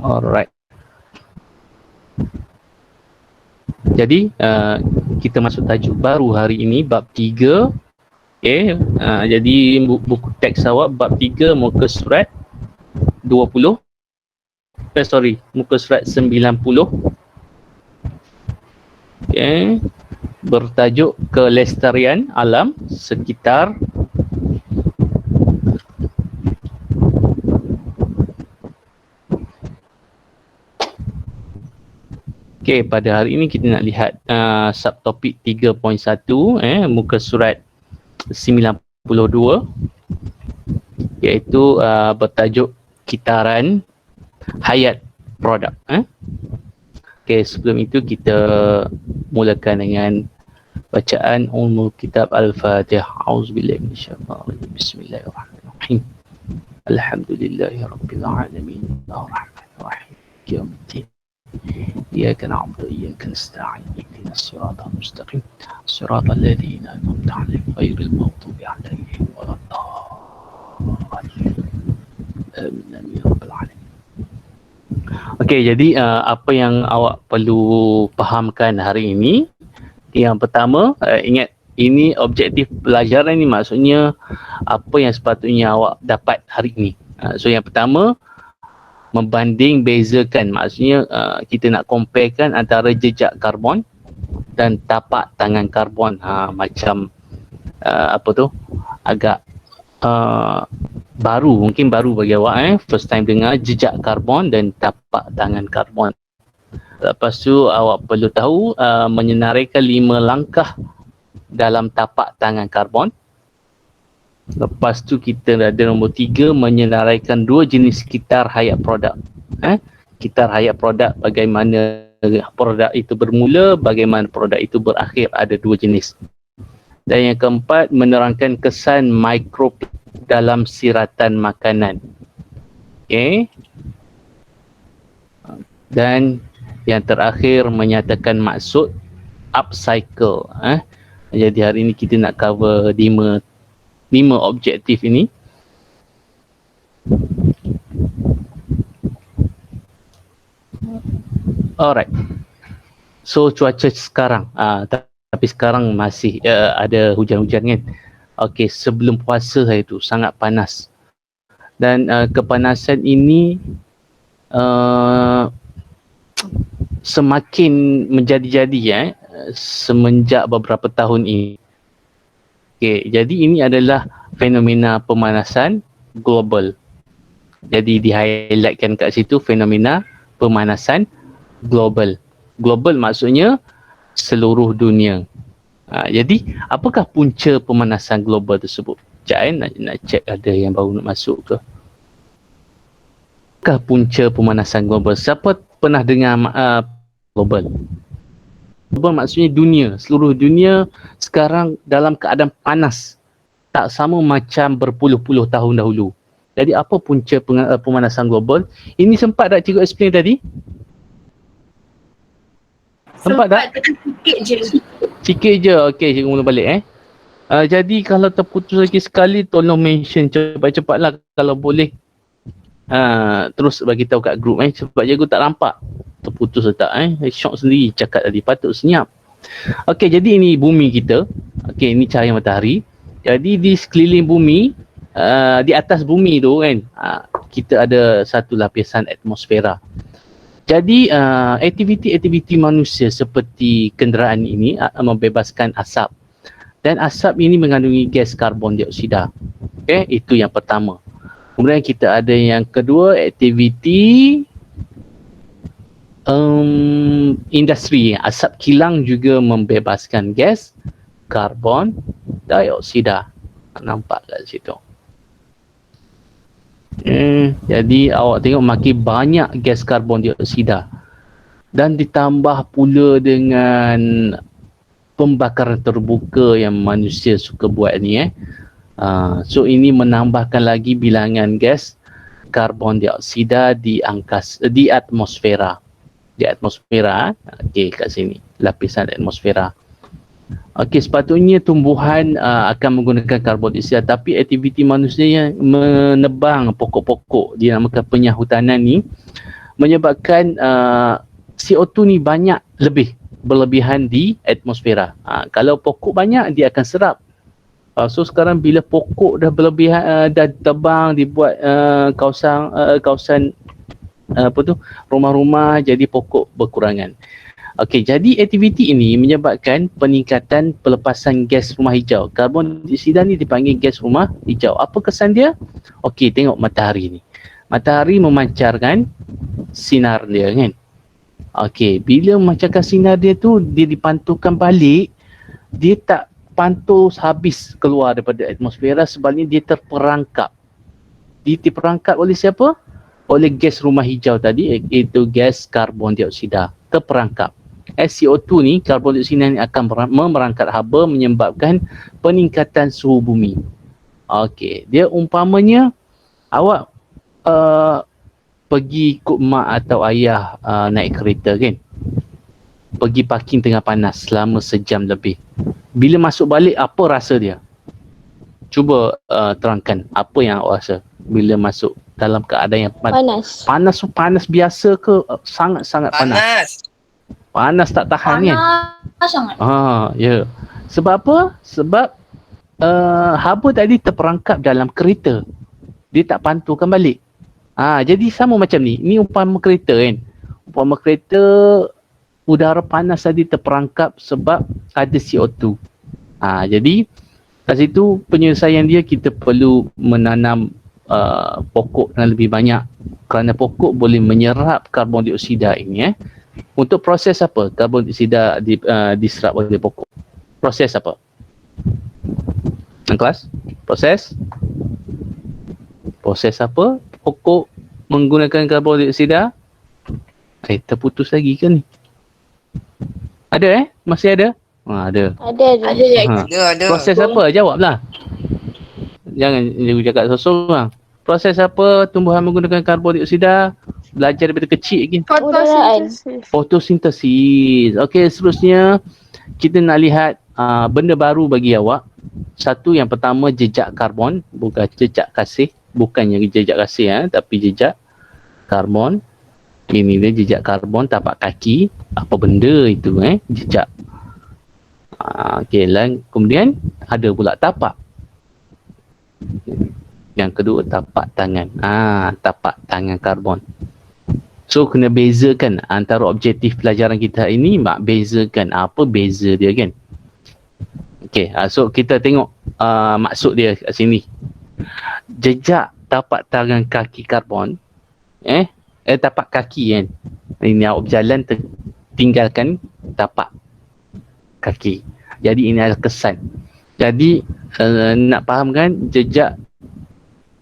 Alright. Jadi kita masuk tajuk baru hari ini, bab 3. Okay. Jadi buku teks awak bab 3 muka surat 20. Muka surat 90. Okay. Bertajuk kelestarian alam sekitar. Okay, pada hari ini kita nak lihat subtopik 3.1, muka surat 92, iaitu bertajuk kitaran hayat produk. Okay, sebelum itu kita mulakan dengan bacaan Ummul Kitab Al-Fatihah. Auzubillahi minasyaitonir rajim. Bismillahirrahmanirrahim. Alhamdulillahirabbil alamin. Arrahmanir rahim. Yaumiddin. إياك نعبد وإياك نستعين اهدنا الصراط المستقيم صراط الذين أنعمت عليهم غير المغضوب عليهم ولا الضالين آمين يا رب العالمين. Okey, jadi apa yang awak perlu fahamkan hari ini, yang pertama, ingat ini objektif pelajaran ni, maksudnya apa yang sepatutnya awak dapat hari ini. So yang pertama, membanding bezakan, maksudnya kita nak comparekan antara jejak karbon dan tapak tangan karbon. Macam apa tu, agak baru, mungkin baru bagi awak, first time dengar jejak karbon dan tapak tangan karbon. Lepas tu awak perlu tahu menyenaraikan 5 langkah dalam tapak tangan karbon. Lepas tu kita ada nombor 3, menyenaraikan 2 jenis kitar hayat produk. Kitar hayat produk, bagaimana produk itu bermula, bagaimana produk itu berakhir, ada 2 jenis. Dan yang keempat, menerangkan kesan mikrob dalam siratan makanan. Okay. Dan yang terakhir, menyatakan maksud upcycle. Jadi hari ini kita nak cover 5 objektif ini. Alright. So cuaca sekarang, tapi sekarang masih ada hujan-hujan kan. Okey, sebelum puasa hari tu sangat panas. Dan kepanasan ini semakin menjadi-jadi semenjak beberapa tahun ini. Okay, jadi ini adalah fenomena pemanasan global. Jadi di-highlightkan kat situ, fenomena pemanasan global. Global maksudnya seluruh dunia. Jadi apakah punca pemanasan global tersebut? Sekejap nak check ada yang baru nak masuk ke. Apakah punca pemanasan global? Siapa pernah dengar global? Global maksudnya dunia, seluruh dunia sekarang dalam keadaan panas. Tak sama macam berpuluh-puluh tahun dahulu. Jadi apa punca pemanasan global? Ini sempat tak cikgu explain tadi? Sempat tak? Sikit je. Sikit je. Okey, cikgu mula balik jadi kalau terputus lagi sekali, tolong mention cepat-cepatlah kalau boleh. Terus bagi tahu kat group sebab cikgu tak nampak terputus tak shock sendiri cakap tadi, patut senyap. Okey, jadi ini bumi kita. Okey, ini cahaya matahari. Jadi di sekeliling bumi, di atas bumi tu kan, kita ada satu lapisan atmosfera. Jadi aktiviti-aktiviti manusia seperti kenderaan ini membebaskan asap. Dan asap ini mengandungi gas karbon dioksida. Okey, itu yang pertama. Kemudian kita ada yang kedua, aktiviti industri. Asap kilang juga membebaskan gas karbon dioksida. Nampak kat situ. Jadi awak tengok makin banyak gas karbon dioksida. Dan ditambah pula dengan pembakaran terbuka yang manusia suka buat ni. So ini menambahkan lagi bilangan gas karbon dioksida di atmosfera. Di atmosfera, okey, kat sini lapisan atmosfera. Okey, sepatutnya tumbuhan akan menggunakan karbon dioksida, tapi aktiviti manusia yang menebang pokok-pokok, dinamakan penyahutanan ni, menyebabkan CO2 ni berlebihan di atmosfera. Kalau pokok banyak, dia akan serap. So sekarang bila pokok dah berlebihan, dah tebang, dibuat kawasan rumah-rumah, jadi pokok berkurangan. Okey, jadi aktiviti ini menyebabkan peningkatan pelepasan gas rumah hijau. Karbon dioksida ni dipanggil gas rumah hijau. Apa kesan dia? Okey, tengok matahari ni. Matahari memancarkan sinar dia kan. Okey, bila memancarkan sinar dia tu, dia dipantulkan balik, dia tak pantul habis keluar daripada atmosfera, sebaliknya dia terperangkap. Dia terperangkap oleh siapa? Oleh gas rumah hijau tadi, iaitu gas karbon dioksida. Terperangkap. CO2 ni, karbon dioksida ni akan memerangkap haba, menyebabkan peningkatan suhu bumi. Okey, dia umpamanya awak pergi ikut mak atau ayah naik kereta kan, pergi parking tengah panas selama sejam lebih. Bila masuk balik, apa rasa dia? Cuba terangkan apa yang awak rasa bila masuk dalam keadaan yang panas. Panas biasa ke sangat-sangat panas? Panas tak tahan kan? Panas sangat. Ya. Sebab apa? Sebab haba tadi terperangkap dalam kereta. Dia tak pantulkan balik. Jadi sama macam ni. Ni umpama kereta kan. Umpama kereta, udara panas tadi terperangkap sebab ada CO2. Jadi kat situ penyelesaian dia, kita perlu menanam pokok yang lebih banyak, kerana pokok boleh menyerap karbon dioksida ini. Untuk proses apa karbon dioksida diserap oleh pokok? Proses apa? Kelas? Proses apa pokok menggunakan karbon dioksida? Terputus lagi ke ni? Ada Masih ada? Ada. Ada. Proses apa? Jawablah. Jangan cakap seorang. Proses apa tumbuhan menggunakan karbon dioksida? Belajar daripada kecil lagi. Fotosintesis. Okey, seterusnya kita nak lihat benda baru bagi awak. Satu, yang pertama, jejak karbon. Bukan jejak kasih. Bukannya jejak kasih, tapi jejak karbon. Ini dia jejak karbon, tapak kaki. Apa benda itu jejak. Okey, kemudian ada pula tapak. Yang kedua, tapak tangan. Tapak tangan karbon. So kena bezakan antara objektif pelajaran kita ini, bezakan apa beza dia kan. Okey, so kita tengok maksud dia kat sini. Jejak tapak tangan kaki karbon, tapak kaki kan. Ini awak berjalan tinggalkan tapak kaki. Jadi ini adalah kesan. Jadi nak fahamkan, jejak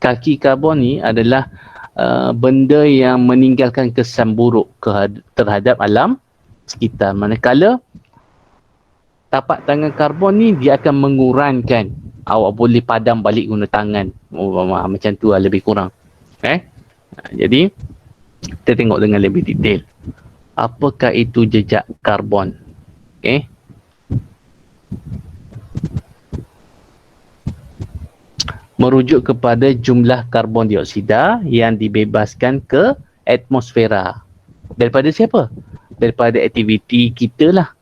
kaki karbon ni adalah benda yang meninggalkan kesan buruk terhadap alam sekitar. Manakala tapak tangan karbon ni, dia akan mengurangkan. Awak boleh padam balik guna tangan. Macam tu lah, lebih kurang. Jadi kita tengok dengan lebih detail. Apakah itu jejak karbon? Merujuk kepada jumlah karbon dioksida yang dibebaskan ke atmosfera. Daripada siapa? Daripada aktiviti kita lah.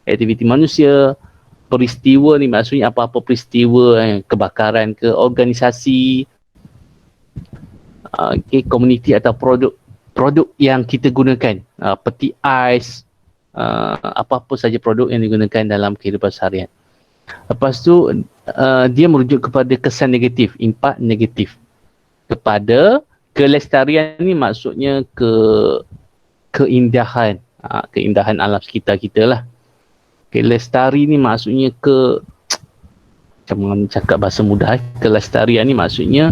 Aktiviti manusia. Peristiwa ni maksudnya apa-apa peristiwa, kebakaran ke, organisasi, komuniti atau produk yang kita gunakan. Peti ais, apa-apa saja produk yang digunakan dalam kehidupan seharian. Lepas tu dia merujuk kepada kesan negatif, impak negatif. Kepada kelestarian ni maksudnya keindahan, keindahan alam sekitar kita lah. Lestari ni maksudnya macam mana cakap bahasa mudah, kelestarian ni maksudnya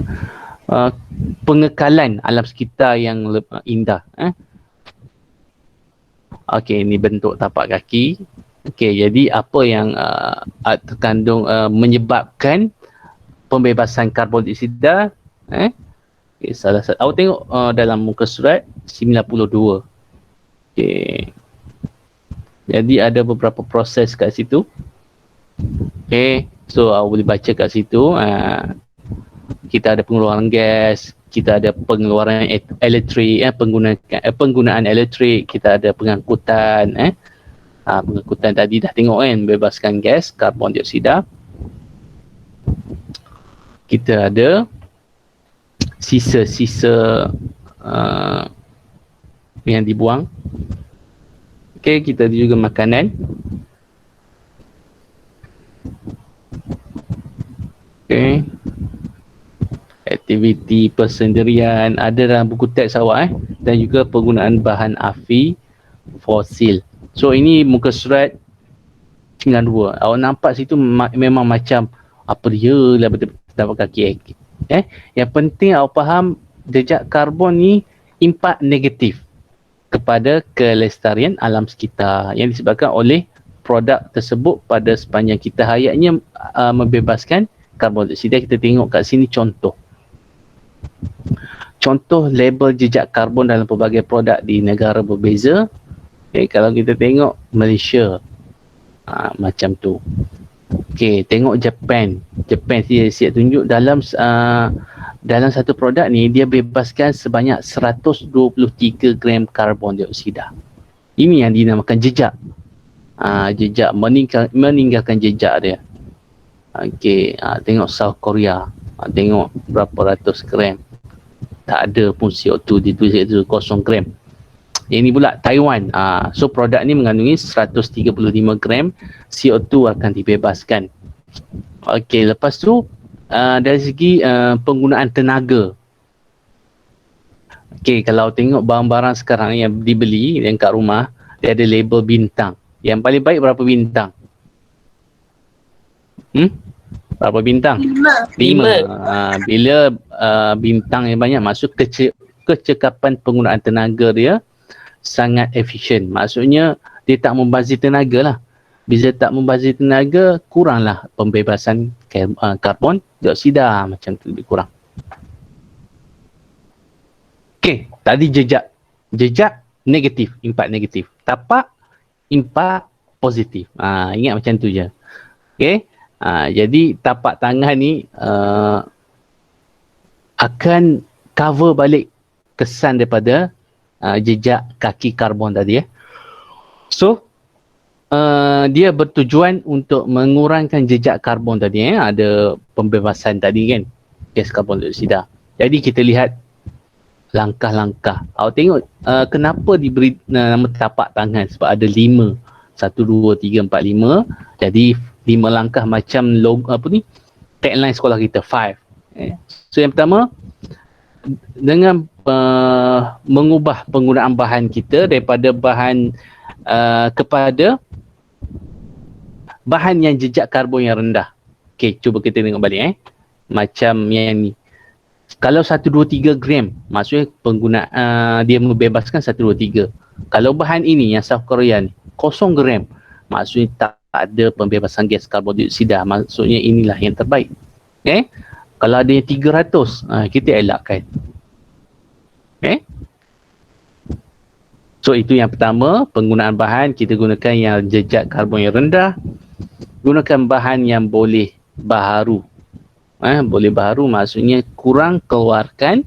pengekalan alam sekitar yang indah. Okey, ini bentuk tapak kaki. Okey, jadi apa yang terkandung menyebabkan pembebasan karbon dioksida? Okay, salah satu. Awak tengok dalam muka surat 92. Okey. Jadi ada beberapa proses kat situ. Okey, so awak boleh baca kat situ. Kita ada pengeluaran gas, kita ada pengeluaran elektrik, penggunaan elektrik, kita ada pengangkutan, pengangkutan tadi dah tengok kan, bebaskan gas karbon dioksida. Kita ada sisa-sisa yang dibuang. Okey, kita ada juga makanan. Okey. Aktiviti persendirian ada dalam buku teks awak dan juga penggunaan bahan api fosil. So ini muka surat 92. Awak nampak situ memang macam apa dia lah betul-betul tapak kaki. Yang penting awak faham jejak karbon ni impak negatif kepada kelestarian alam sekitar yang disebabkan oleh produk tersebut pada sepanjang kita hayatnya membebaskan karbon dioksida. Kita tengok kat sini contoh label jejak karbon dalam pelbagai produk di negara berbeza. Kalau kita tengok Malaysia macam tu. Tengok Japan dia tunjuk dalam satu produk ni dia bebaskan sebanyak 123 gram karbon dioksida. Ini yang dinamakan jejak. Jejak meninggalkan jejak dia. Tengok South Korea. Tengok berapa ratus gram. Tak ada pun CO2, ditulis itu 0 gram. Yang ni pula Taiwan. So produk ni mengandungi 135 gram CO2 akan dibebaskan. Lepas tu dari segi penggunaan tenaga. Kalau tengok barang-barang sekarang yang dibeli yang kat rumah, dia ada label bintang. Yang paling baik berapa bintang? Berapa bintang? 5. Bila bintang yang banyak, maksud kecekapan penggunaan tenaga dia sangat efisien. Maksudnya dia tak membazir tenaga lah. Bila tak membazir tenaga, kuranglah pembebasan karbon dioksida, macam tu lebih kurang. Tadi jejak negatif, impak negatif. Tapak impak positif. Ingat macam tu je. Jadi tapak tangan ni akan cover balik kesan daripada jejak kaki karbon tadi. So dia bertujuan untuk mengurangkan jejak karbon tadi. Ada pembebasan tadi kan, gas karbon dioksida. Jadi kita lihat langkah-langkah. Awak tengok kenapa diberi nama tapak tangan, sebab ada 5. 1, 2, 3, 4, 5. Jadi 5 langkah macam tagline sekolah kita, 5. So yang pertama, dengan mengubah penggunaan bahan kita daripada bahan kepada bahan yang jejak karbon yang rendah. Cuba kita tengok balik macam yang ni. Kalau 1, 2, 3 gram, maksudnya penggunaan dia membebaskan 1, 2, 3. Kalau bahan ini yang South Korea ni 0 gram, maksudnya tak ada pembebasan gas karbon dioksida, maksudnya inilah yang terbaik. Kalau ada yang 300, kita elakkan. So itu yang pertama, penggunaan bahan kita gunakan yang jejak karbon yang rendah. Gunakan bahan yang boleh baharu. Boleh baharu maksudnya kurang keluarkan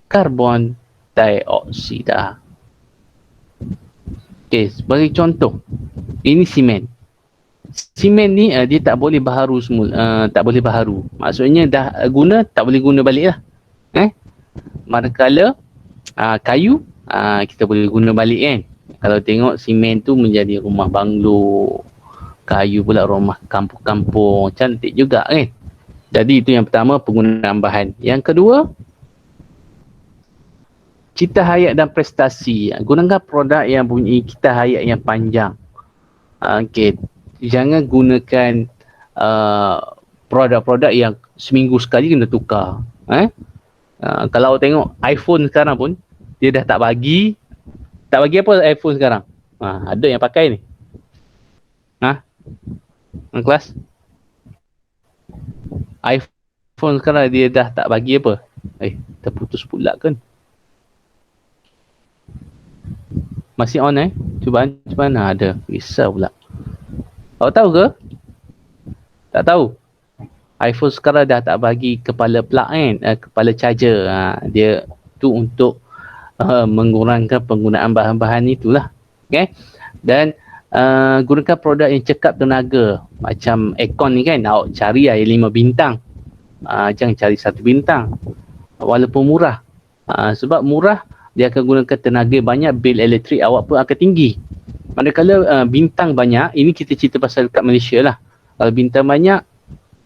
karbon dioksida. Sebagai contoh, ini simen. Simen ni dia tak boleh baharu semula, tak boleh baharu. Maksudnya dah guna, tak boleh guna balik lah. Manakala kayu, kita boleh guna balik kan. Kalau tengok simen tu menjadi rumah banglo, kayu pula rumah kampung-kampung, cantik juga kan. Jadi itu yang pertama, penggunaan bahan. Yang kedua, cita hayat dan prestasi. Gunakan produk yang punya cita hayat yang panjang. Jangan gunakan produk-produk yang seminggu sekali kena tukar. Kalau tengok iPhone sekarang pun, dia dah tak bagi apa iPhone sekarang. Ada yang pakai ni. Kelas? iPhone sekarang dia dah tak bagi apa. Terputus pula kan. Masih on Cuba ada. Risau pula. Awak tahu ke? Tak tahu? iPhone sekarang dah tak bagi kepala plug kan, kepala charger. Dia tu untuk mengurangkan penggunaan bahan-bahan itulah. Okay. Dan gunakan produk yang cekap tenaga. Macam aircon ni kan, awak cari air 5 bintang. Jangan cari 1 bintang. Walaupun murah. Sebab murah, dia akan gunakan tenaga banyak, bil elektrik awak pun akan tinggi. Manakala bintang banyak, ini kita cerita pasal dekat Malaysia lah. Kalau bintang banyak,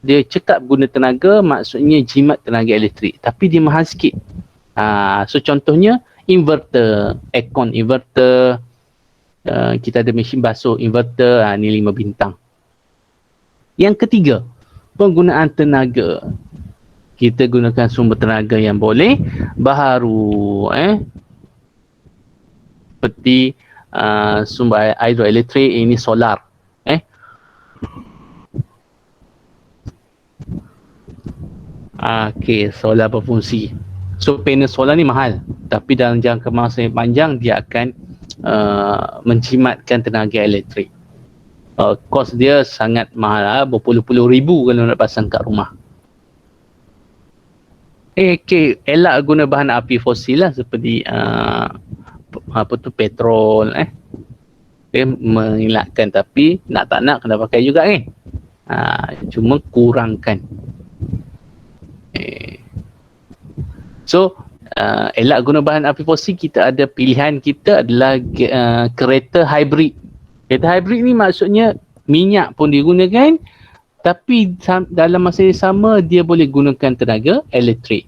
dia cekap guna tenaga, maksudnya jimat tenaga elektrik. Tapi dia mahal sikit. So contohnya, inverter, aircon inverter, kita ada mesin basuh inverter, ni 5 bintang. Yang ketiga, penggunaan tenaga. Kita gunakan sumber tenaga yang boleh baharu, seperti sumber hidroelektrik, ini solar. Okey, solar berfungsi. So panel solar ni mahal, tapi dalam jangka masa yang panjang dia akan menjimatkan tenaga elektrik. Kos dia sangat mahal, berpuluh-puluh ribu kalau nak pasang kat rumah. Okay, elak guna bahan api fosil lah, seperti petrol, mengelakkan, tapi nak tak nak kena pakai juga kan. Cuma kurangkan. So elak guna bahan api fosil, kita ada pilihan, kita adalah kereta hybrid. Kereta hybrid ni maksudnya minyak pun digunakan, tapi dalam masa yang sama dia boleh gunakan tenaga elektrik.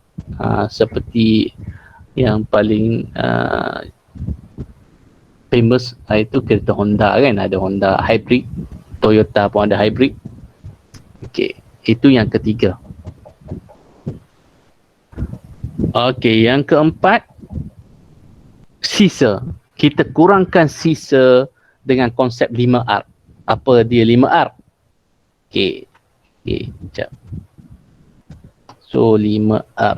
Seperti yang paling famous itu kereta Honda kan, ada Honda hybrid, Toyota pun ada hybrid. Okey, itu yang ketiga. Okey, yang keempat, sisa. Kita kurangkan sisa dengan konsep 5R. Apa dia 5R? Okey, sekejap. So 5R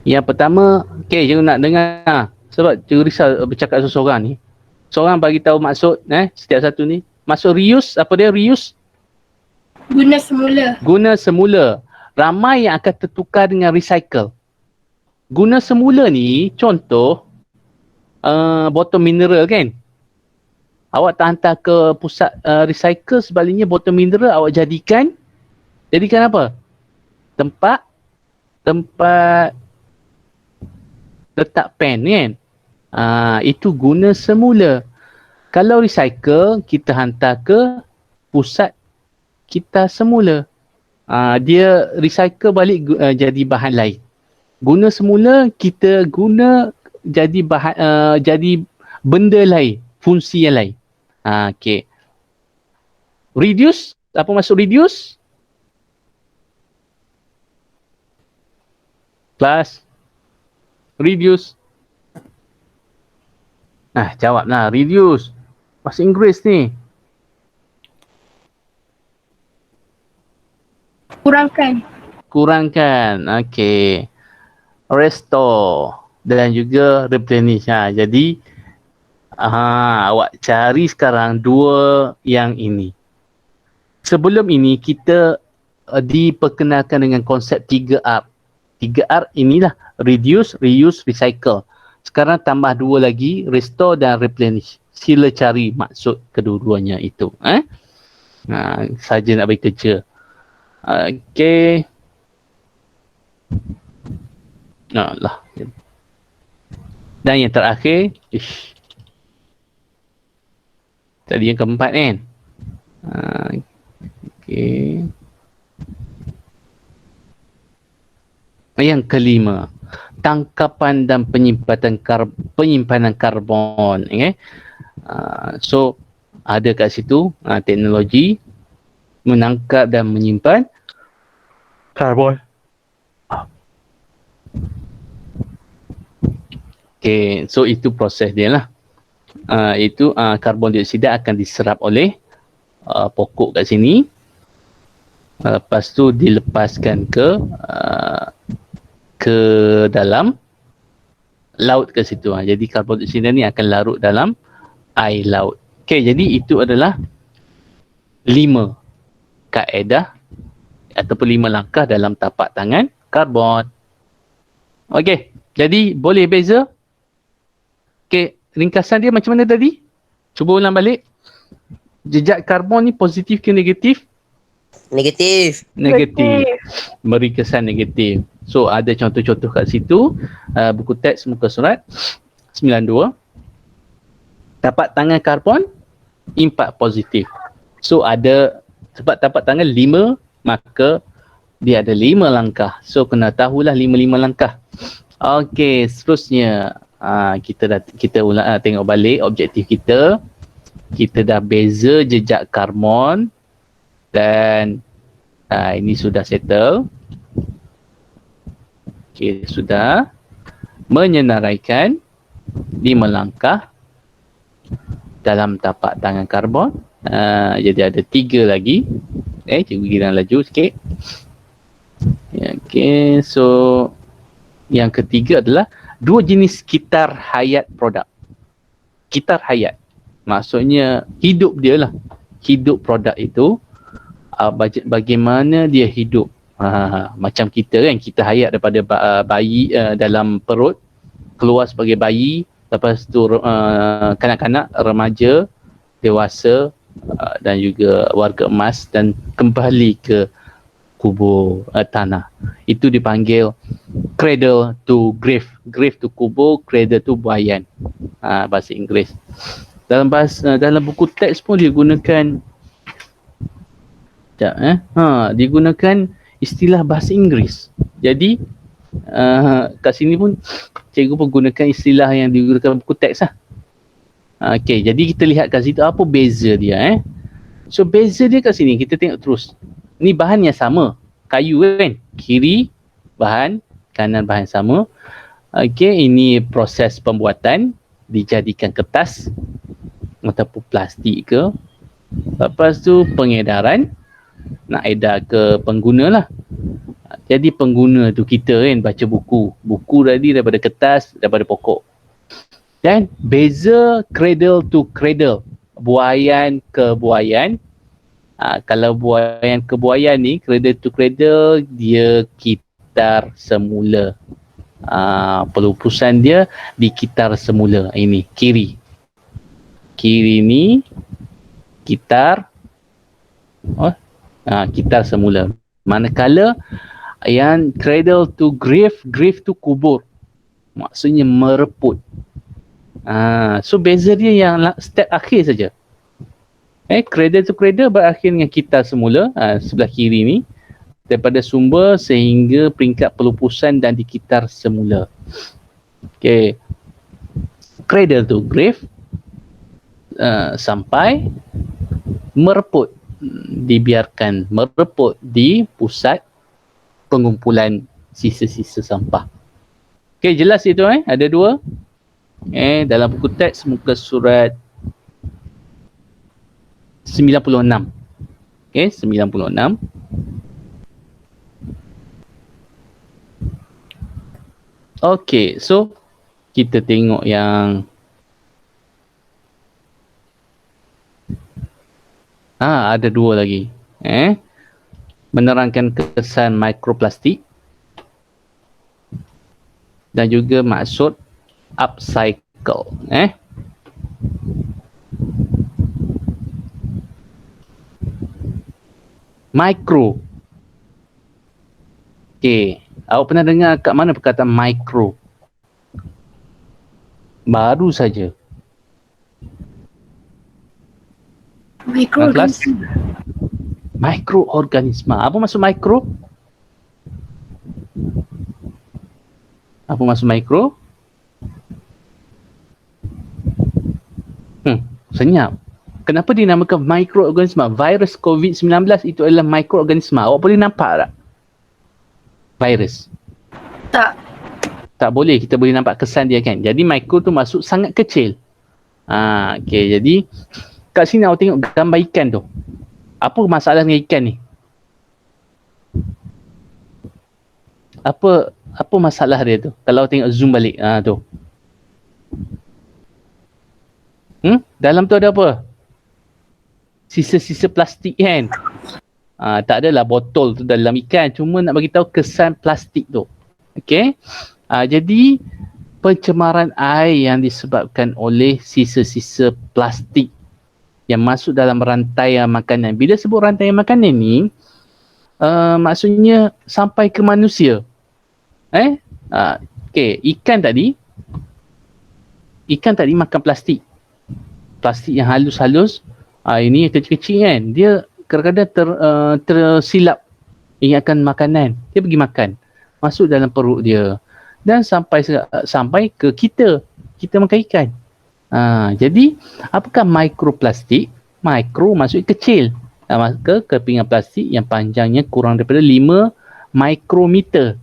Yang pertama, cikgu nak dengar, sebab cikgu risau bercakap seseorang ni. Seorang bagi tahu maksud setiap satu ni. Maksud reuse, apa dia reuse? Guna semula. Guna semula. Ramai yang akan tertukar dengan recycle. Guna semula ni, contoh botol mineral kan. Awak tak hantar ke pusat recycle, sebaliknya botol mineral awak jadikan apa? Tempat letak pen kan. Itu guna semula. Kalau recycle, kita hantar ke pusat kita semula. Dia recycle balik jadi bahan lain. Guna semula, kita guna jadi bahan, jadi benda lain, fungsi yang lain. Okay. Reduce, apa maksud reduce? Class, reduce. Jawablah, reduce. Bahasa Inggeris ni. Kurangkan. Okay. Restore dan juga replenish. Jadi awak cari sekarang dua yang ini. Sebelum ini kita diperkenalkan dengan konsep 3R. 3R inilah reduce, reuse, recycle. Sekarang tambah dua lagi, restore dan replenish. Sila cari maksud kedua-duanya itu. Saja nak bagi kerja. Okay. Lah. Dan yang terakhir, tadi yang keempat kan. Okay. Yang kelima, tangkapan dan penyimpanan karbon. Okay. So ada kat situ teknologi menangkap dan menyimpan karbon. Okay, so itu proses dia lah. Itu karbon dioksida akan diserap oleh pokok kat sini. Lepas tu dilepaskan ke dalam laut ke situ. Jadi karbon dioksida ni akan larut dalam air laut. Okay, jadi itu adalah 5 kaedah ataupun 5 langkah dalam tapak tangan karbon. Okey, jadi boleh beza? Okey, ringkasan dia macam mana tadi? Cuba ulang balik. Jejak karbon ni positif ke negatif? Negatif. Negatif. Beri kesan negatif. So ada contoh-contoh kat situ. Buku teks muka surat 92. Tapak tangan karbon impak positif. So ada, sebab tapak tangan 5, maka dia ada 5 langkah. So kena tahulah 5 langkah. Okey, seterusnya kita ulang tengok balik objektif kita. Kita dah beza jejak karbon dan ini sudah settle. Okey, sudah menyenaraikan 5 langkah dalam tapak tangan karbon. Jadi ada 3 lagi. Cikgu giran laju sikit. Okey, so yang ketiga adalah 2 jenis kitar hayat produk. Kitar hayat maksudnya hidup dia lah. Hidup produk itu, bagaimana dia hidup. Macam kita kan, kita hayat daripada bayi dalam perut, keluar sebagai bayi, lepas tu kanak-kanak, remaja, dewasa dan juga warga emas dan kembali ke kubur tanah. Itu dipanggil cradle to grave. Grave to kubur, cradle to buaian. Bahasa Inggeris. Dalam buku teks pun dia gunakan digunakan istilah bahasa Inggeris. Jadi kat sini pun cikgu pun gunakan istilah yang digunakan buku teks lah. Okey, jadi kita lihat kat situ apa beza dia. So beza dia kat sini, kita tengok terus. Ni bahan yang sama, kayu kan, kiri bahan, kanan bahan sama. Okey, ini proses pembuatan, dijadikan kertas ataupun plastik ke. Lepas tu pengedaran, nak edar ke pengguna lah. Jadi pengguna tu kita kan baca buku. Buku tadi daripada kertas, daripada pokok. Dan beza cradle to cradle, buaian ke buaian. Kalau buaian ke buaian ni, cradle to cradle, dia kitar semula. Pelupusan dia dikitar semula. Ini kiri. Kiri ni kitar. Kitar semula. Manakala yang cradle to grave, grave to kubur. Maksudnya mereput. So beza dia yang step akhir saja. Cradle to cradle berakhir dengan kitar semula, sebelah kiri ni, daripada sumber sehingga peringkat pelupusan dan dikitar semula. Okay. Cradle to grave, sampai mereput, dibiarkan mereput di pusat pengumpulan sisa-sisa sampah. Okay, jelas itu ada 2. Dalam buku teks muka surat 96. Okay, 96. Okay, so kita tengok yang ada 2 lagi. Menerangkan kesan mikroplastik dan juga maksud upcycle. Micro. Okay. Awak pernah dengar kat mana perkataan micro? Baru saja. Mikroorganisme. Mikroorganisme. Apa maksud mikro? Apa maksud mikro? Senyap. Kenapa dinamakan mikroorganisme? Virus COVID-19 itu adalah mikroorganisme. Awak boleh nampak tak? Virus. Tak. Tak boleh. Kita boleh nampak kesan dia kan. Jadi mikro tu maksud sangat kecil. Okay. Jadi kat sini awak tengok gambar ikan tu. Apa masalah dengan ikan ni? Apa masalah dia tu? Kalau tengok zoom balik. Tu. Dalam tu ada apa? Sisa-sisa plastik kan? Tak adalah botol tu dalam ikan, cuma nak bagi tahu kesan plastik tu. Okey. Jadi pencemaran air yang disebabkan oleh sisa-sisa plastik yang masuk dalam rantai makanan. Bila sebut rantai makanan ni, maksudnya sampai ke manusia. Okey, ikan tadi makan plastik. Plastik yang halus-halus. Ini kecil-kecil kan. Dia kadang-kadang tersilap ingatkan makanan. Dia pergi makan. Masuk dalam perut dia. Dan sampai ke kita. Kita makan ikan. Jadi, apakah mikroplastik? Mikro maksudnya kecil. Ke kepingan plastik yang panjangnya kurang daripada 5 mikrometer.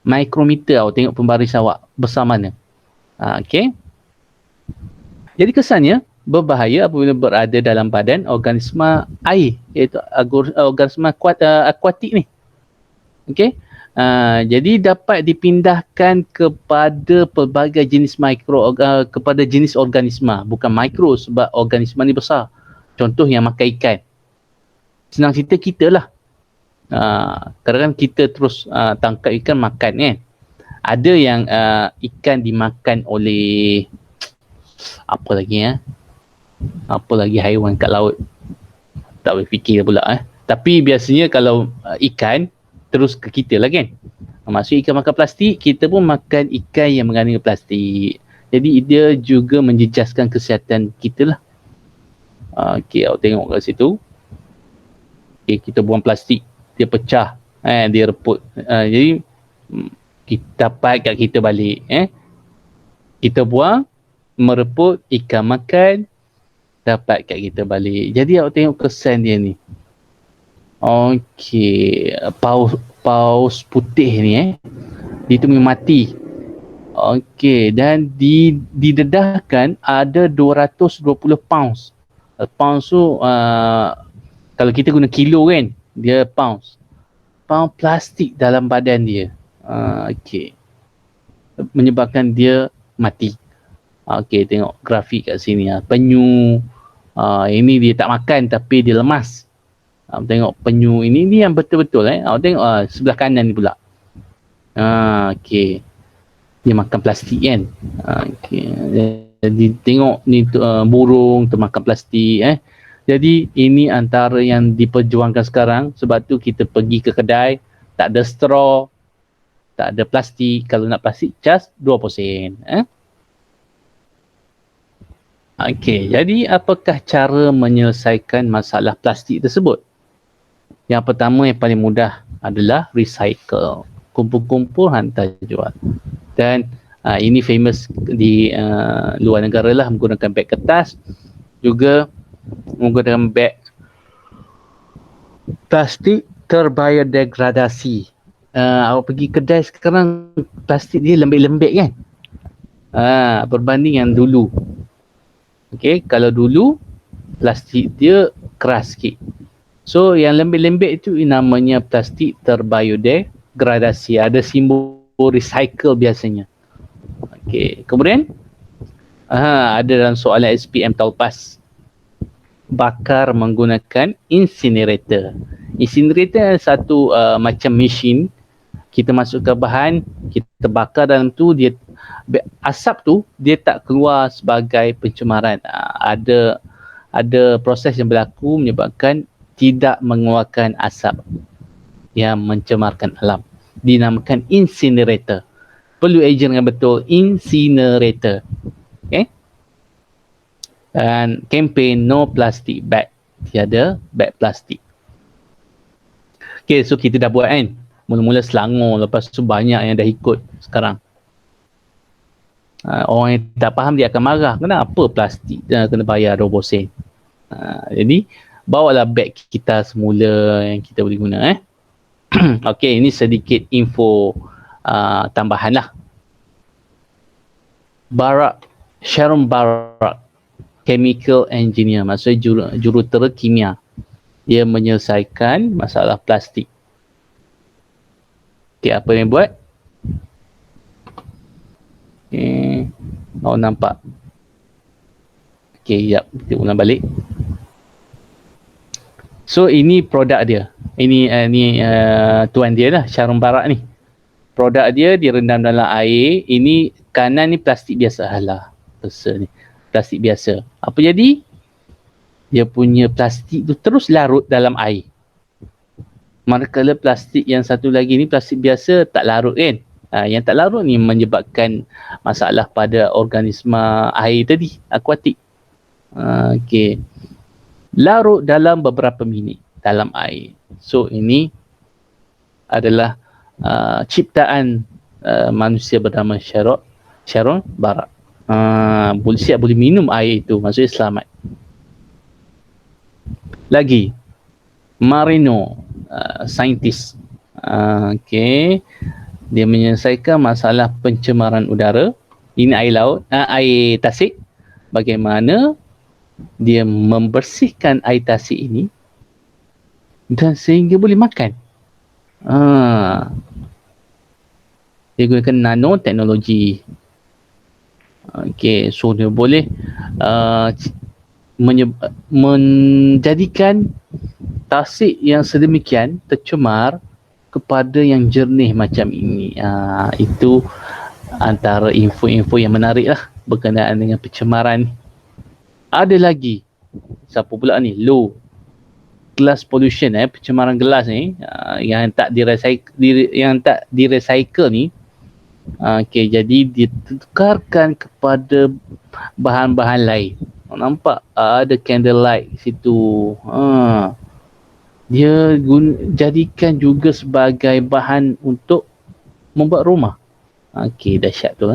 Mikrometer, awak tengok pembaris awak besar mana. Okey. Jadi kesannya, berbahaya apabila berada dalam badan organisma air, iaitu organisma akuatik ni. Okey. Jadi dapat dipindahkan kepada pelbagai jenis kepada jenis organisma, bukan mikro sebab organisma ni besar. Contoh yang makan ikan. Senang cerita kita lah. Kadang-kadang kita terus tangkap ikan makan kan. Ada yang ikan dimakan oleh apa lagi haiwan kat laut. Tak boleh fikir pula Tapi biasanya kalau ikan terus ke kita lah kan. Maksud ikan makan plastik, kita pun makan ikan yang mengandungi plastik. Jadi dia juga menjejaskan kesihatan kita lah. Okey, awak tengok kat situ. Okey, kita buang plastik, dia pecah, dia reput. Jadi kita dapat kat kita balik. Kita buang, mereput, ikan makan, dapat kat kita balik. Jadi awak tengok kesan dia ni. Okey, paus putih ni dia tu mati. Okey, dan didedahkan ada 220 pounds. Pounds tu kalau kita guna kilo kan, dia pounds. Pound plastik dalam badan dia. Okey. Menyebabkan dia mati. Okey, tengok grafik kat sini. Penyu. Ini dia tak makan tapi dia lemas. Tengok penyu ini yang betul-betul. Awak tengok sebelah kanan ni pula. Okey. Dia makan plastik kan. Okey. Jadi tengok ni burung termakan plastik. Jadi ini antara yang diperjuangkan sekarang. Sebab tu kita pergi ke kedai, tak ada straw, tak ada plastik. Kalau nak plastik, cas 20 sen. Okey, jadi apakah cara menyelesaikan masalah plastik tersebut? Yang pertama yang paling mudah adalah recycle. Kumpul-kumpul, hantar jual. Dan ini famous di luar negara lah, menggunakan beg kertas. Juga menggunakan beg plastik terbiodegradasi. Awak pergi kedai sekarang, plastik dia lembek-lembek kan? Berbanding yang dulu. Okey, kalau dulu plastik dia keras sikit. So yang lembek-lembek itu namanya plastik terbiodegradasi. Ada simbol recycle biasanya. Okey, kemudian ada dalam soalan SPM tahun lepas. Bakar menggunakan incinerator. Incinerator adalah satu macam mesin. Kita masukkan bahan, kita bakar dalam tu, dia asap tu dia tak keluar sebagai pencemaran. Ada proses yang berlaku menyebabkan tidak mengeluarkan asap yang mencemarkan alam. Dinamakan incinerator. Perlu ejen yang betul, incinerator. Okay. Dan kempen no plastic bag. Tiada bag plastik. Okay, so kita dah buat kan. Mula-mula Selangor, lepas tu banyak yang dah ikut sekarang. Orang yang tak faham dia akan marah. Kenapa plastik kena bayar 20 sen? Jadi bawalah beg kita semula yang kita boleh guna. Okey, ini sedikit info tambahan lah. Sharon Barak, chemical engineer, maksudnya jurutera kimia. Dia menyelesaikan masalah plastik. Okey, apa yang buat? Awak nampak? Okey, jap, kita ulang balik. So ini produk dia. Ini tuan dia lah, Sharon Barak ni. Produk dia direndam dalam air. Ini kanan ni plastik biasa. Alah, besar ni. Plastik biasa. Apa jadi? Dia punya plastik tu terus larut dalam air. Manakala plastik yang satu lagi ni plastik biasa tak larut kan. Yang tak larut ni menyebabkan masalah pada organisma air tadi, akuatik. Okey. Larut dalam beberapa minit dalam air. So ini adalah ciptaan manusia bernama Sharon Barak. Siap boleh minum air itu, maksudnya selamat. Lagi Marino, saintis. Okey. Dia menyelesaikan masalah pencemaran udara. Ini air laut, air tasik. Bagaimana dia membersihkan air tasik ini dan sehingga boleh makan. Dia gunakan nanoteknologi. Okey, so dia boleh menjadikan tasik yang sedemikian tercemar kepada yang jernih macam ini. Itu antara info-info yang menarik lah berkenaan dengan pencemaran. Ada lagi, siapa pula ni? Low glass pollution, pencemaran gelas ni, yang tak direcycle ni. Okey, jadi ditukarkan kepada bahan-bahan lain. Nampak ada candlelight situ. Dia jadikan juga sebagai bahan untuk membuat rumah. Okey, dahsyat tu.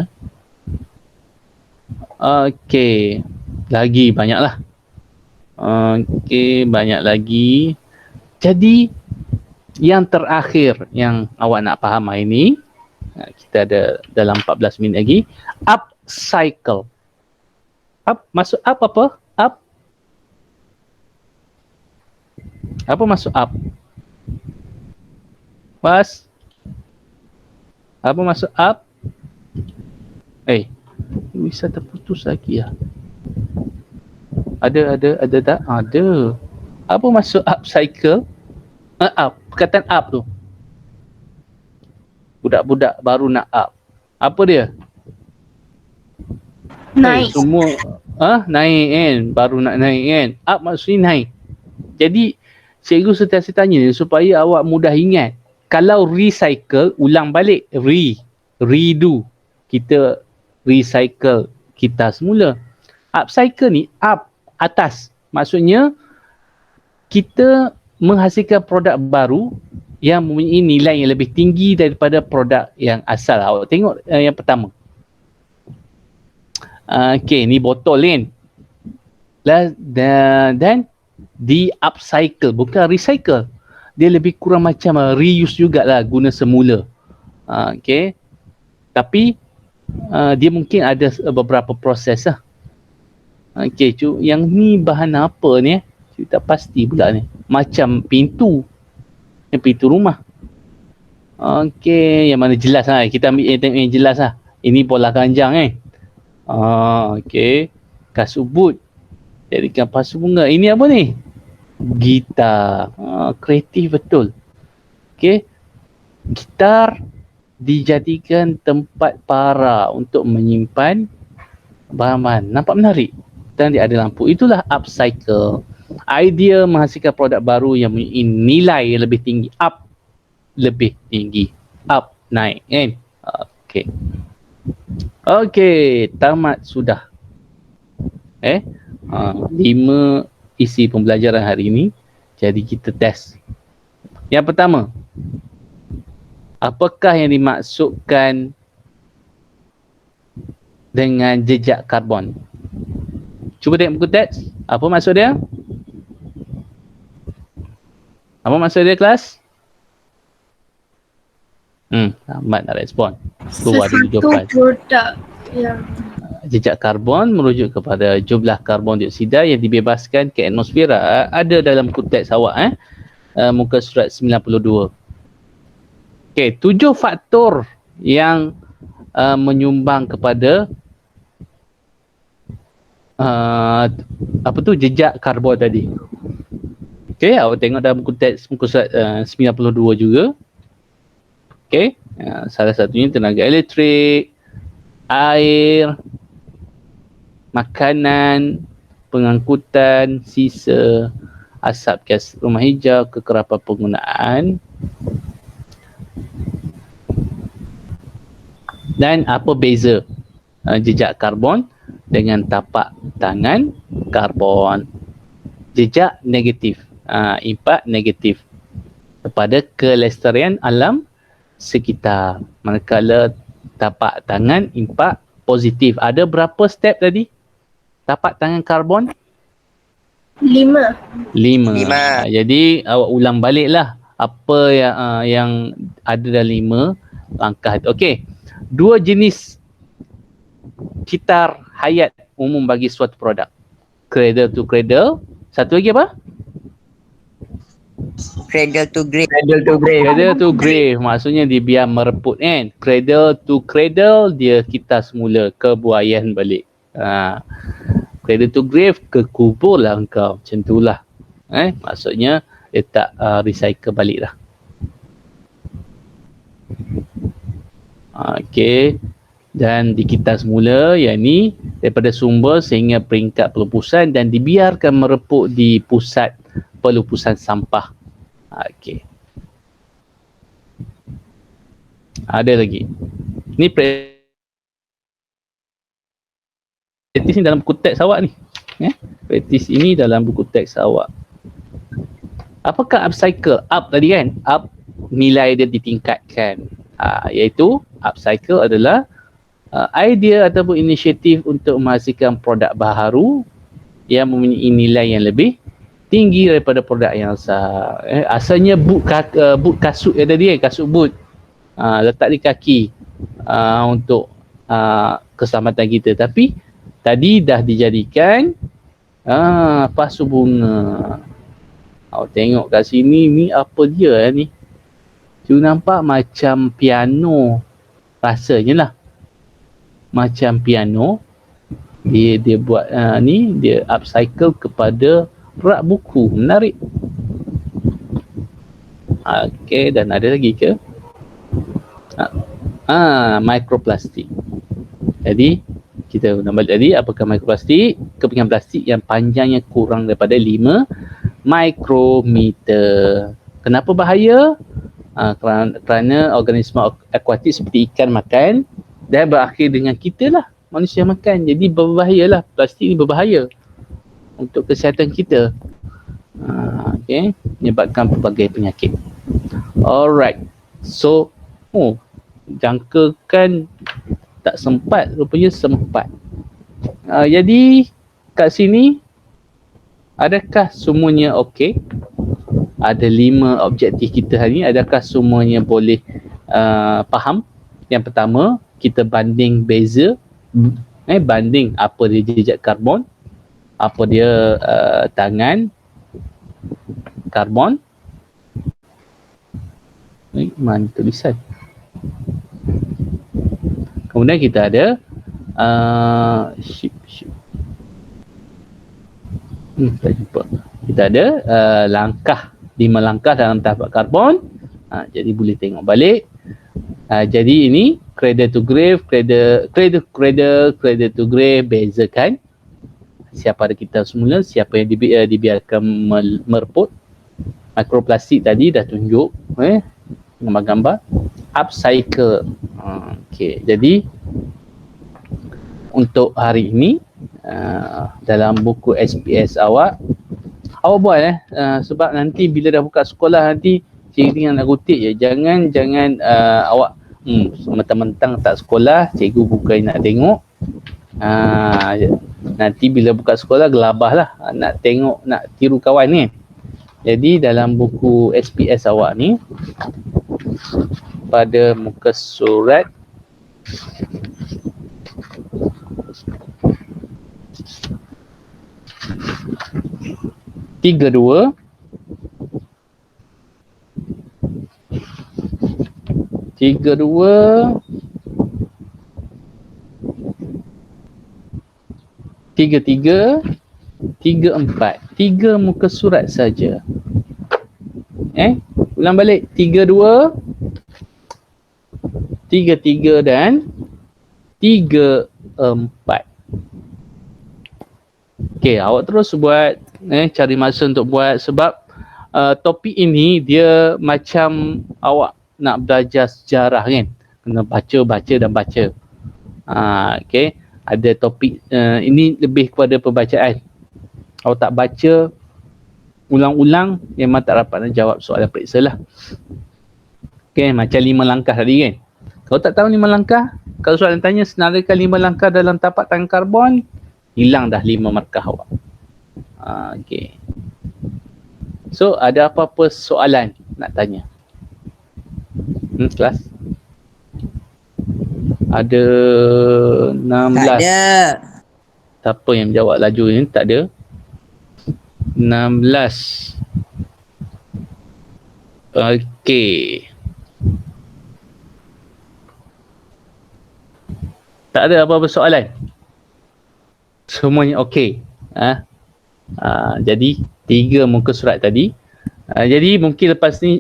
Okey, lagi banyaklah. Okey, banyak lagi. Jadi yang terakhir yang awak nak faham hari ni, kita ada dalam 14 minit lagi. Upcycle. Maksud apa? Apa maksud up? Mas? Apa maksud up? Bisa terputus lagi ya. Ada tak? Ada. Apa maksud upcycle? Up. Perkataan up tu. Budak-budak baru nak up. Apa dia? Naik. Semua naik kan. Baru nak naik kan. Up maksudnya naik. Jadi cikgu sentiasa tanya supaya awak mudah ingat. Kalau recycle, ulang balik. Redo. Kita recycle kita semula. Upcycle ni, up, atas. Maksudnya, kita menghasilkan produk baru yang mempunyai nilai yang lebih tinggi daripada produk yang asal. Awak tengok yang pertama. Okey, ni botol kan. Dan di upcycle, bukan recycle. Dia lebih kurang macam reuse jugalah, guna semula. Okey. Tapi dia mungkin ada beberapa proses lah. Okey, yang ni bahan apa ni? Saya tak pasti pula ni. Macam pintu. Yang pintu rumah. Okey, yang mana jelas lah. Kita ambil yang jelas lah. Ini bola ganjang okey. Kasut jadikan pasu bunga. Ini apa ni? Gitar. Kreatif betul. Okey. Gitar dijadikan tempat para untuk menyimpan bahan-bahan. Nampak menarik? Dan dia ada lampu. Itulah upcycle. Idea menghasilkan produk baru yang mempunyai nilai yang lebih tinggi. Up. Lebih tinggi. Up. Naik kan? Okey. Okey. Tamat sudah. 5 isi pembelajaran hari ini. Jadi kita test. Yang pertama. Apakah yang dimaksudkan dengan jejak karbon? Cuba tengok buku teks. Apa maksud dia? Apa maksud dia, kelas? Lambat nak respon. Keluar dulu jawapan. Produk yang Jejak karbon merujuk kepada jumlah karbon dioksida yang dibebaskan ke atmosfera. Ada dalam buku teks awak. Muka surat 92. Okey, 7 faktor yang menyumbang kepada jejak karbon tadi. Okey, awak tengok dalam buku teks muka surat 92 juga. Okey, salah satunya tenaga elektrik, air, makanan, pengangkutan, sisa, asap gas rumah hijau, kekerapan penggunaan, dan apa beza jejak karbon dengan tapak tangan karbon. Jejak negatif, impak negatif kepada kelestarian alam sekitar, manakala tapak tangan impak positif. Ada berapa step tadi tapak tangan karbon? 5. 5. Jadi awak ulang baliklah apa yang ada dalam 5 langkah. Okey, 2 jenis citar hayat umum bagi suatu produk. Cradle to cradle. Satu lagi apa? Cradle to grave. Cradle to grave maksudnya dia biar mereput kan. Cradle to cradle dia kita semula ke buaian balik. Cradle to grave ke kubur lah engkau. Macam itulah. Maksudnya dia tak recycle balik lah. Okey. Dan dikita semula yang ni daripada sumber sehingga peringkat pelupusan dan dibiarkan mereput di pusat pelupusan sampah. Okey. Ada lagi. Ni praktis ni dalam buku teks awak ni. Praktis ini dalam buku teks awak. Apakah upcycle? Up tadi kan? Up nilai dia ditingkatkan. Iaitu upcycle adalah idea ataupun inisiatif untuk menghasilkan produk baharu yang mempunyai nilai yang lebih tinggi daripada produk yang sah. Asalnya boot kasut yang tadi kasut boot letak di kaki untuk keselamatan kita, tapi tadi dah dijadikan pasu bunga. Awak tengok kat sini ni apa dia ni? Cuma nampak macam piano rasanya lah. Macam piano dia buat ni dia upcycle kepada rak buku. Menarik. Okey, dan ada lagi ke? Mikroplastik. Jadi kita nampak tadi apakah mikroplastik? Kepingan plastik yang panjangnya kurang daripada 5 mikrometer. Kenapa bahaya? Kerana organisma akuatik seperti ikan makan dan berakhir dengan kita lah, manusia makan. Jadi berbahayalah, plastik ni berbahaya untuk kesihatan kita. Okay, menyebabkan pelbagai penyakit. Alright, so jangkakan tak sempat, rupanya sempat. Jadi kat sini adakah semuanya okey? Ada 5 objektif kita hari ni, adakah semuanya boleh faham? Yang pertama, kita banding beza, banding apa dia jejak karbon, apa dia tangan karbon. Mana tulisan? Kemudian kita ada tak jumpa. Kita ada langkah, 5 langkah dalam tahapan karbon. Jadi boleh tengok balik. Jadi ini cradle to grave, cradle to grave, bezakan siapa ada kita semula, siapa yang dibiarkan mereput. Mikroplastik tadi dah tunjuk gambar-gambar. Upcycle. Okey, jadi untuk hari ini dalam buku SPS awak buat sebab nanti bila dah buka sekolah nanti cikgu nak kutip je. Jangan awak mentang-mentang tak sekolah, cikgu bukan nak tengok. Nanti bila buka sekolah gelabah lah nak tengok, nak tiru kawan ni. Jadi dalam buku SPS awak ni pada muka surat 32 33 34 3 muka surat saja. Ulang balik. 3, 2, 3, 3 dan 3, 4. Okey, awak terus buat, cari masa untuk buat sebab topik ini dia macam awak nak belajar sejarah kan. Kena baca dan baca. Okey, ada topik ini lebih kepada pembacaan. Awak tak baca ulang-ulang memang tak dapat nak jawab soalan periksa lah. Okey, macam 5 langkah tadi kan. Kalau tak tahu 5 langkah, kalau soalan tanya senaraikan 5 langkah dalam tapak tangan karbon, hilang dah 5 markah awak. Okey. So, ada apa-apa soalan nak tanya? Kelas? Ada 16. Tak ada. Siapa yang jawab laju ni? Tak ada. 16. Okey. Tak ada apa-apa soalan? Semuanya okey. Jadi 3 muka surat tadi. Jadi mungkin lepas ni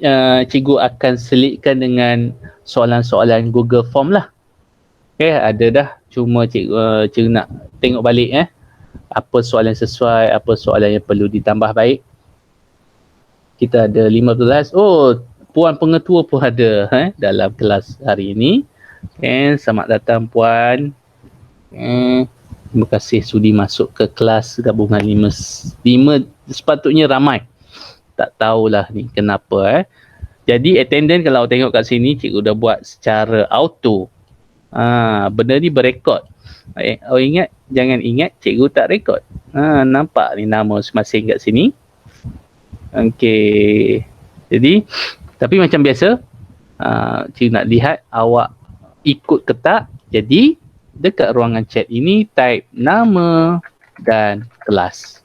cikgu akan selitkan dengan soalan-soalan Google Form lah. Okay, ada dah. Cuma cikgu nak tengok balik apa soalan sesuai, apa soalan yang perlu ditambah baik. Kita ada 15. Oh, Puan Pengetua pun ada dalam kelas hari ini. Selamat datang Puan. Terima kasih sudi masuk ke kelas gabungan 5 sepatutnya ramai. Tak tahulah ni kenapa Jadi attendance kalau tengok kat sini cikgu dah buat secara auto. Benda ni berekod. Jangan ingat cikgu tak rekod. Nampak ni nama masing-masing kat sini. Okey. Jadi tapi macam biasa cikgu nak lihat awak ikut ke tak. Jadi dekat ruangan chat ini type nama dan kelas.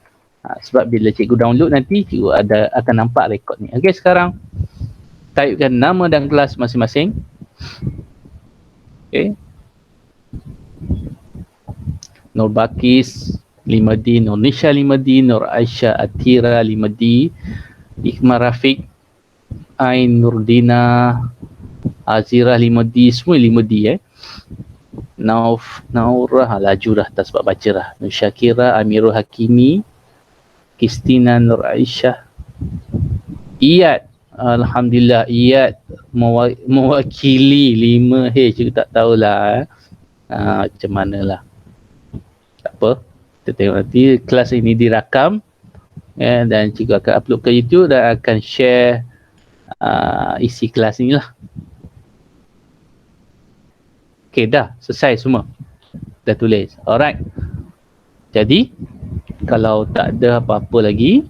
Sebab bila cikgu download nanti cikgu akan nampak rekod ni. Okey, sekarang typekan nama dan kelas masing-masing. Okey. Nur Bakis 5D, Nur Nisha 5D, Nur Aisyah Atira 5D, Ikhmar Rafiq, Ain Nurdina, Azira 5D, semua 5D Naurah, laju dah tak sebab baca dah. Nur Syakira, Amirul Hakimi, Kristina Nur Aisyah, Iyad, alhamdulillah Iyad mewakili 5H, juga tak tahulah macam manalah. Tak apa, kita tengok nanti. Kelas ini dirakam dan cikgu akan upload ke YouTube dan akan share isi kelas ni lah. Okay, dah selesai semua. Dah tulis. Alright. Jadi kalau tak ada apa-apa lagi,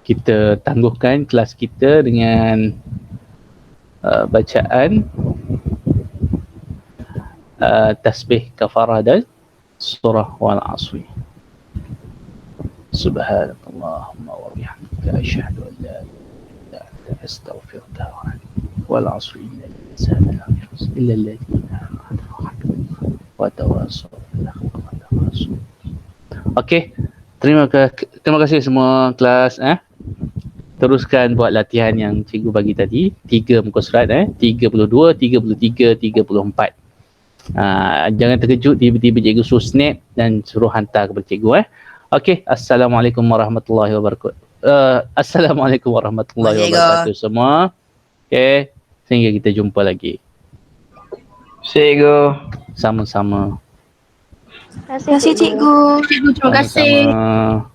kita tangguhkan kelas kita dengan bacaan tasbih kafarah dan surah wal asri. Subhanallahumma wa bihamdika asyhadu an la ilaha illa anta astaghfiruka wa atubu ilaik. Wal asri innal insana lafi khusr illa alladhina amanu wa tawassaw bil haqqi wa tawassaw. Okey, terima kasih semua kelas. Teruskan buat latihan yang cikgu bagi tadi. 3 muka surat 32, 33, 34. Jangan terkejut tiba-tiba cikgu suruh snap dan suruh hantar kepada cikgu. Okey, assalamualaikum warahmatullahi wabarakatuh. Assalamualaikum warahmatullahi wabarakatuh semua. Okey, sehingga kita jumpa lagi. Cikgu. Sama-sama. Terima kasih cikgu. Cikgu terima kasih. Sama-sama.